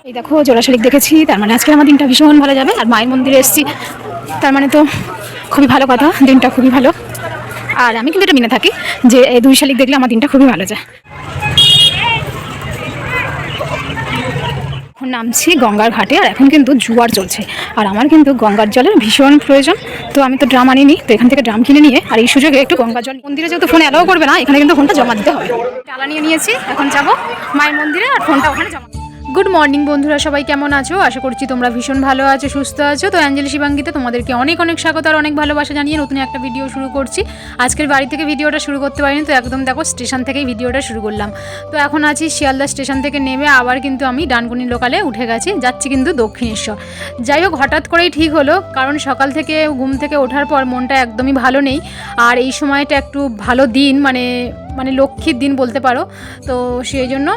এই দেখো জোড়া শালিক দেখেছি, তার মানে আজকে আমার দিনটা ভীষণ ভালো যাবে। আর মায়ের মন্দিরে এসেছি, তার মানে তো খুবই ভালো কথা, দিনটা খুবই ভালো। আর আমি কিন্তু এটা মেনে থাকি যে এই দুই শালিক দেখলে আমার দিনটা খুবই ভালো যায়। এখন নামছি গঙ্গার ঘাটে, আর এখন কিন্তু জোয়ার চলছে, আর আমার কিন্তু গঙ্গার জলের ভীষণ প্রয়োজন। তো আমি তো ড্রাম আনিনি, তো এখান থেকে ড্রাম কিনে নিয়ে আর এই সুযোগে একটু গঙ্গার জল, মন্দিরে যেহেতু ফোন অ্যালাও করবে না, এখানে কিন্তু ফোনটা জমা দিতে হবে। ডালা নিয়ে নিয়েছি, এখন যাবো মায়ের মন্দিরে আর ফোনটা ওখানে জমা। গুড মর্নিং বন্ধুরা, সবাই কেমন আছো? আশা করছি তোমরা ভীষণ ভালো আছো, সুস্থ আছো। তো অ্যাঞ্জেলি শিবাঙ্গীতে তোমাদেরকে অনেক অনেক স্বাগত আর অনেক ভালোবাসা জানিয়ে নতুন একটা ভিডিও শুরু করছি। আজকের বাড়ি থেকে ভিডিওটা শুরু করতে পারিনি, তো একদম দেখো স্টেশন থেকেই ভিডিওটা শুরু করলাম। তো এখন আছি শিয়ালদা স্টেশন থেকে নেমে আবার কিন্তু আমি ডানকুনি লোকালে উঠে গেছি, যাচ্ছি কিন্তু দক্ষিণেশ্বর। যাই হোক, হঠাৎ করেই ঠিক হলো, কারণ সকাল থেকে ঘুম থেকে ওঠার পর মনটা একদমই ভালো নেই। আর এই সময়টা একটু ভালো দিন, মানে লক্ষ্মীর দিন বলতে পারো। তো সেই জন্য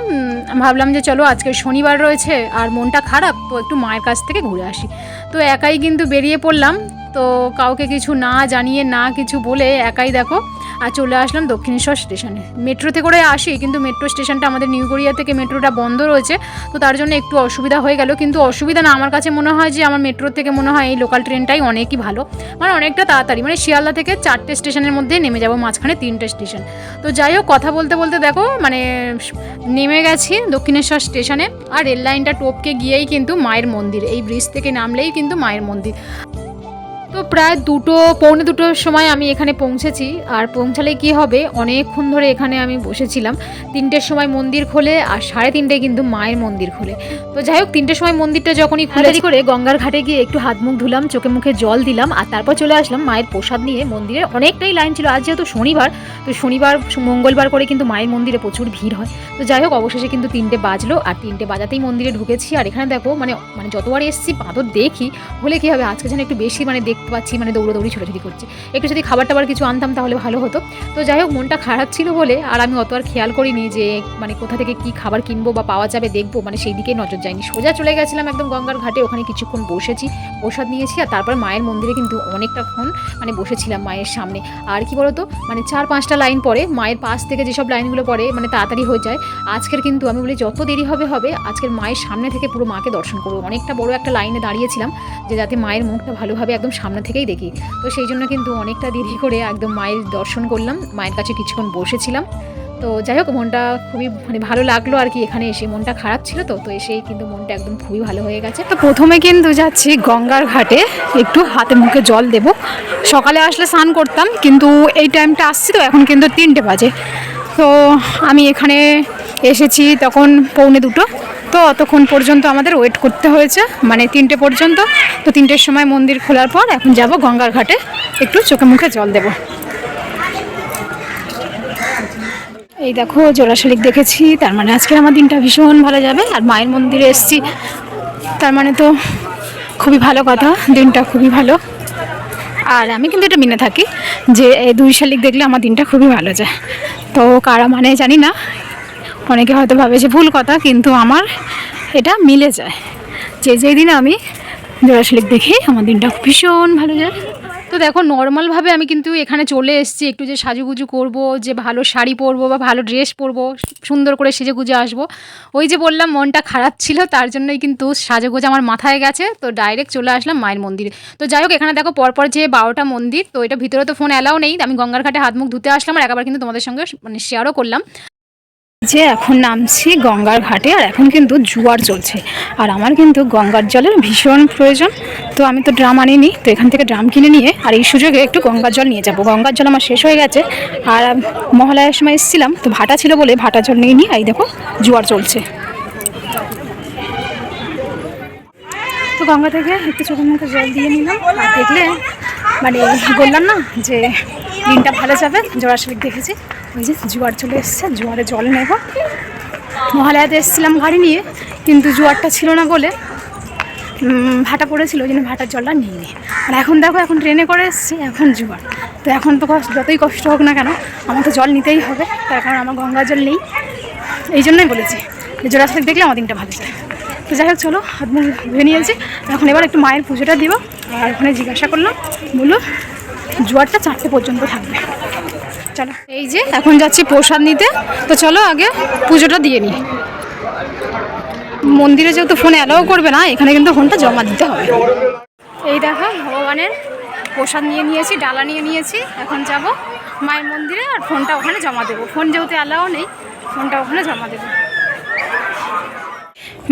ভাবলাম যে চলো আজকে শনিবার রয়েছে আর মনটা খারাপ, তো একটু মায়ের কাছ থেকে ঘুরে আসি। তো একাই কিন্তু বেরিয়ে পড়লাম, তো কাউকে কিছু না জানিয়ে না কিছু বলে একাই দেখো আর চলে আসলাম দক্ষিণেশ্বর স্টেশনে। মেট্রোতে করে আসি, কিন্তু মেট্রো স্টেশনটা আমাদের নিউ গড়িয়া থেকে মেট্রোটা বন্ধ রয়েছে, তো তার জন্য একটু অসুবিধা হয়ে গেল। কিন্তু অসুবিধা না, আমার কাছে মনে হয় যে আমার মেট্রো থেকে মনে হয় এই লোকাল ট্রেনটাই অনেকই ভালো, মানে অনেকটা তাড়াতাড়ি। মানে শিয়ালদা থেকে 4টে স্টেশনের মধ্যে নেমে যাবো, মাঝখানে 3টে স্টেশন। তো যাই হোক, কথা বলতে বলতে দেখো মানে নেমে গেছি দক্ষিণেশ্বর স্টেশনে। আর রেল লাইনটা টপকে গিয়েই কিন্তু মায়ের মন্দির, এই ব্রিজ থেকে নামলেই কিন্তু মায়ের মন্দির। তো প্রায় পৌনে দুটোর সময় আমি এখানে পৌঁছেছি। আর পৌঁছালে কি হবে, অনেকক্ষণ ধরে এখানে আমি বসেছিলাম। 3টের সময় মন্দির খোলে আর 3:30টায় কিন্তু মায়ের মন্দির খোলে। তো যাই হোক, 3টের সময় মন্দিরটা যখনই খুলে করে গঙ্গার ঘাটে গিয়ে একটু হাত মুখ ধুলাম, চোখে মুখে জল দিলাম, আর তারপর চলে আসলাম মায়ের প্রসাদ নিয়ে। মন্দিরে অনেকটাই লাইন ছিল, আজ যেহেতু শনিবার, তো শনিবার মঙ্গলবার করে কিন্তু মায়ের মন্দিরে প্রচুর ভিড় হয়। তো যাই হোক, অবশেষে কিন্তু 3টে বাজলো, আর 3টে বাজাতেই মন্দিরে ঢুকেছি। আর এখানে দেখো মানে যতবার এসেছি বাঁদর দেখি, হলে কি হবে আজকে যেন একটু বেশি দেখতে পাচ্ছি, দৌড়াদৌড়ি ছোটাছুটি করছে। একটু যদি খাবার টাবার কিছু আনতাম তাহলে ভালো হতো। তো যাই হোক, মনটা খারাপ ছিল বলে আর আমি অত আর খেয়াল করিনি যে কোথা থেকে কি খাবার কিনবো বা পাওয়া যাবে দেখবো, সেই দিকে নজর যায়নি। সোজা চলে গেছিলাম একদম গঙ্গার ঘাটে, ওখানে কিছুক্ষণ বসেছি, প্রসাদ নিয়েছি, আর তারপর মায়ের মন্দিরে কিন্তু অনেকটাক্ষণ বসেছিলাম মায়ের সামনে। আর কি বলতো, 4-5টা লাইন পরে মায়ের পাশ থেকে যেসব লাইনগুলো পড়ে তাড়াতাড়ি হয়ে যায়। আজকের কিন্তু আমি বলি যত দেরি হবে আজকের মায়ের সামনে থেকে পুরো মাকে দর্শন করবো। অনেকটা বড় একটা লাইনে দাঁড়িয়েছিলাম যে যাতে মায়ের মুখটা ভালোভাবে একদম সামনে থেকেই দেখি। তো সেই জন্য কিন্তু অনেকটা দেরি করে একদম মায়ের দর্শন করলাম, মায়ের কাছে কিছুক্ষণ বসেছিলাম। তো যাই হোক, মনটা খুবই ভালো লাগলো আর কি। এখানে এসে মনটা খারাপ ছিল, তো এসেই কিন্তু মনটা একদম খুবই ভালো হয়ে গেছে। তো প্রথমে কিন্তু যাচ্ছি গঙ্গার ঘাটে, একটু হাতে মুখে জল দেব। সকালে আসলে স্নান করতাম, কিন্তু এই টাইমটা আসছি তো এখন কিন্তু 3টে বাজে। তো আমি এখানে এসেছি তখন পৌনে 2টো, তো অতক্ষণ পর্যন্ত আমাদের ওয়েট করতে হয়েছে, 3টে পর্যন্ত। তো 3টের সময় মন্দির খোলার পর এখন যাব গঙ্গার ঘাটে, একটু চোখে মুখে জল দেব। এই দেখো জোড়া শালিক দেখেছি, তার মানে আজকে আমার দিনটা ভীষণ ভালো যাবে। আর মায়ের মন্দিরে এসেছি, তার মানে তো খুবই ভালো কথা, দিনটা খুবই ভালো। আর আমি কিন্তু এটা মেনে থাকি যে এই দুই শালিক দেখলে আমার দিনটা খুবই ভালো যায়। তো কারা জানি না, অনেকে হয়তো ভাবে যে ভুল কথা, কিন্তু আমার এটা মিলে যায় যে যেই দিনে আমি জোড়া শালিক দেখি আমার দিনটা ভীষণ ভালো যায়। তো দেখো, নর্মালভাবে আমি কিন্তু এখানে চলে এসেছি, একটু যে সাজুগুজু করব, যে ভালো শাড়ি পরবো বা ভালো ড্রেস পরবো, সুন্দর করে সেজে গুজে আসবো। ওই যে বললাম মনটা খারাপ ছিল, তার জন্যই কিন্তু সাজুগুজু আমার মাথায় গেছে। তো ডাইরেক্ট চলে আসলাম মায়ের মন্দিরে। তো যাই হোক, এখানে দেখো পরপর যে 12টা মন্দির, তো এটা ভিতরে তো ফোন অ্যালাও নেই। আমি গঙ্গার ঘাটে হাত মুখ ধুতে আসলাম, আর একবার কিন্তু তোমাদের সঙ্গে শেয়ারও করলাম যে এখন নামছি গঙ্গার ঘাটে, আর এখন কিন্তু জোয়ার চলছে, আর আমার কিন্তু গঙ্গার জলের ভীষণ প্রয়োজন। তো আমি তো ড্রাম আনিনি, তো এখান থেকে ড্রাম কিনে নিয়ে আর এই সুযোগে একটু গঙ্গার জল নিয়ে যাব। গঙ্গার জল আমার শেষ হয়ে গেছে, আর মহালয়ার সময় এসেছিলাম তো ভাটা ছিল বলে ভাটা জল নিয়ে নিয়ে এই দেখো জোয়ার চলছে। তো গঙ্গা থেকে একটু চোখের মুখে জল দিয়ে নিলাম, আর দেখলে বললাম না যে দিনটা ভালো যাবে। জোড়া শালিক দেখেছি, ওই যে জোয়ার চলে এসছে, জোয়ারে জল নেব। মহালয়াতে এসেছিলাম গাড়ি নিয়ে, কিন্তু জোয়ারটা ছিল না বলে ভাটা পড়েছিল, ওই জন্য ভাটার জলটা নিয়ে নিই। আর এখন দেখো, এখন ট্রেনে করে এসেছি, এখন জোয়ার। তো এখন তো যতই কষ্ট হোক না কেন আমার তো জল নিতেই হবে, তার কারণ আমার গঙ্গা জল নেই। এই জন্যই বলেছি যে জোড়া শালিক দেখলে আমার দিনটা ভালো যায়। তো যাই হোক, চলো হাত মুখ ধুয়ে নিয়েছি, এখন এবার একটু মায়ের পুজোটা দিব। আর ওখানে জিজ্ঞাসা করলাম, বললো জোয়ারটা 4টে পর্যন্ত থাকবে। চলো, এই যে এখন যাচ্ছি প্রসাদ নিতে। তো চলো আগে পুজোটা দিয়ে নিই। মন্দিরে যেহেতু ফোন অ্যালাউ করবে না, এখানে কিন্তু ফোনটা জমা দিতে হবে। এই দেখো ভগবানের প্রসাদ নিয়ে নিয়েছি, ডালা নিয়ে নিয়েছি। এখন যাব মায়ের মন্দিরে আর ফোনটা ওখানে জমা দেবো। ফোন যেহেতু অ্যালাউ নেই, ফোনটা ওখানে জমা দেবো।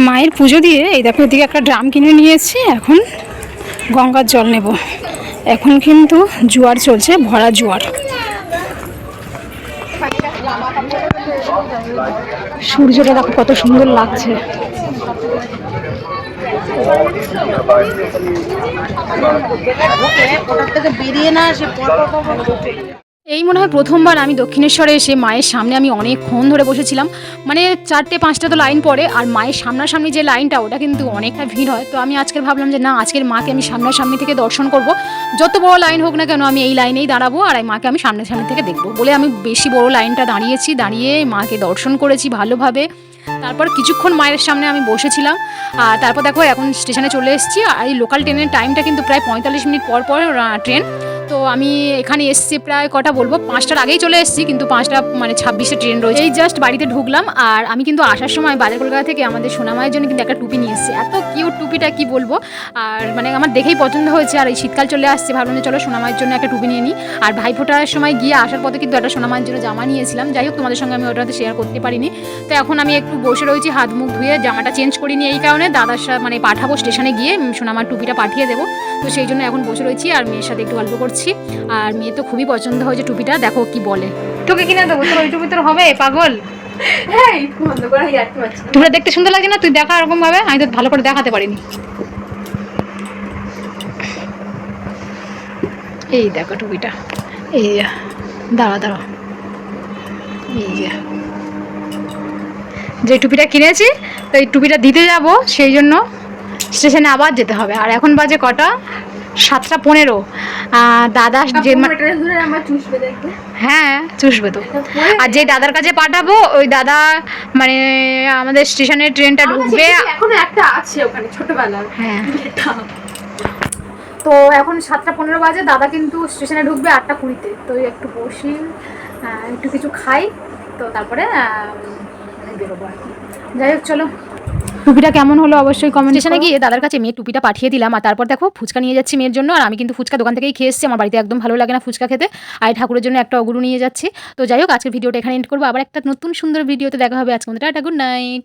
মায়ের পুজো দিয়ে এই দেখো এদিকে একটা ড্রাম কিনে নিয়েছি। এখন গঙ্গার জল নেব। এখন কিন্তু জোয়ার চলছে, ভরা জোয়ার। সূর্যটা দেখো কত সুন্দর লাগছে। এই মনে হয় প্রথমবার আমি দক্ষিণেশ্বরে এসে মায়ের সামনে আমি অনেকক্ষণ ধরে বসেছিলাম। মানে 4টে-5টা তো লাইন পড়ে, আর মায়ের সামনাসামনি যে লাইনটা ওটা কিন্তু অনেকটা ভিড় হয়। তো আমি আজকে ভাবলাম যে না, আজকের মাকে আমি সামনাসামনি থেকে দর্শন করব। যত বড় লাইন হোক না কেন আমি এই লাইনেই দাঁড়াবো আর এই মাকে আমি সামনাসামনি থেকে দেখবো বলে আমি বেশি বড় লাইনটা দাঁড়িয়েছি। দাঁড়িয়ে মাকে দর্শন করেছি ভালোভাবে। তারপর কিছুক্ষণ মায়ের সামনে আমি বসেছিলাম। আর তারপর দেখো এখন স্টেশনে চলে এসেছি। আর এই লোকাল ট্রেনের টাইমটা কিন্তু প্রায় 45 মিনিট পর পর ট্রেন। তো আমি এখানে এসছি প্রায় কটা বলবো, 5টার আগেই চলে এসেছি, কিন্তু 5টা মানে 26-এ ট্রেন রয়েছে। এই জাস্ট বাড়িতে ঢুকলাম। আর আমি কিন্তু আসার সময় বাজার কলকাতা থেকে আমাদের সোনামায়ের জন্য কিন্তু একটা টুপি নিয়ে এসেছি। এত কিউট টুপিটা কি বলবো। আর মানে আমার দেখেই পছন্দ হয়েছে। আর এই শীতকাল চলে আসছে, ভাবলাম যে চলো সোনামায়ের জন্য একটা টুপি নিয়ে নিই। আর ভাইফোঁটার সময় গিয়ে আসার পথে কিন্তু একটা সোনামায়ের জন্য জামা নিয়েছিলাম। যাই হোক, তোমাদের সঙ্গে আমি ওটাতে শেয়ার করতে পারিনি। তো এখন আমি একটু বসে রয়েছি, হাত মুখ ধুয়ে জামাটা চেঞ্জ করিনি এই কারণে, দাদার সাথে মানে পাঠাবো স্টেশনে গিয়ে সোনামার টুপিটা পাঠিয়ে দেবো। তো সেই জন্য এখন বসে রয়েছি আর মেয়ের সাথে একটু গল্প করছি। আর মেয়ে তো খুবই পছন্দ হয়েছে টুপিটা, দেখো কি বলে। তোকে কিনে দেবো, তোর ওই টুপি তোর হবে পাগল। হ্যাঁ, তোমরা দেখতে সুন্দর লাগছে না? তুই দেখা এরকম ভাবে, আমি তো ভালো করে দেখাতে পারিনি। এই দেখো টুপিটা, এই দাঁড়া দাঁড়া, এই যে টুপিটা কিনেছি, তো এই টুপিটা দিতে যাব, সেই জন্য স্টেশনে আবার যেতে হবে। আর এখন বাজে কটা? 7টা 15। দাদা যে হ্যাঁ চুষবে তো। আর যে দাদার কাছে পাঠাবো, ওই দাদা মানে আমাদের স্টেশনের ট্রেনটা ঢুকবে এখনো একটা আছে ওখানে ছোটবেলার। হ্যাঁ, তো এখন 7টা 15 বাজে, দাদা কিন্তু স্টেশনে ঢুকবে 8টা 20-তে। তো একটু বসি, একটু কিছু খাই, তো তারপরে বেরোবো আর কি। যাই হোক চলো, টুপিটা কেমন হলো অবশ্যই কমেন্ট। স্টেশনে গিয়ে দাদার কাছে মেয়ে টুপিটা পাঠিয়ে দিলাম। আর তারপর দেখো ফুচকা নিয়ে যাচ্ছি মেয়ের জন্য। আর আমি কিন্তু ফুচকা দোকান থেকেই খেয়ে এসেছি, আমার বাড়িতে একদম ভালো লাগে না ফুচকা খেতে। আর ঠাকুরের জন্য একটা অগুরু নিয়ে যাচ্ছি। তো যাই হোক, আজকের ভিডিওটা এখানে এন্ড করবো। আবার একটা নতুন সুন্দর ভিডিওতে দেখা হবে। আজকে টাটা, গুড নাইট।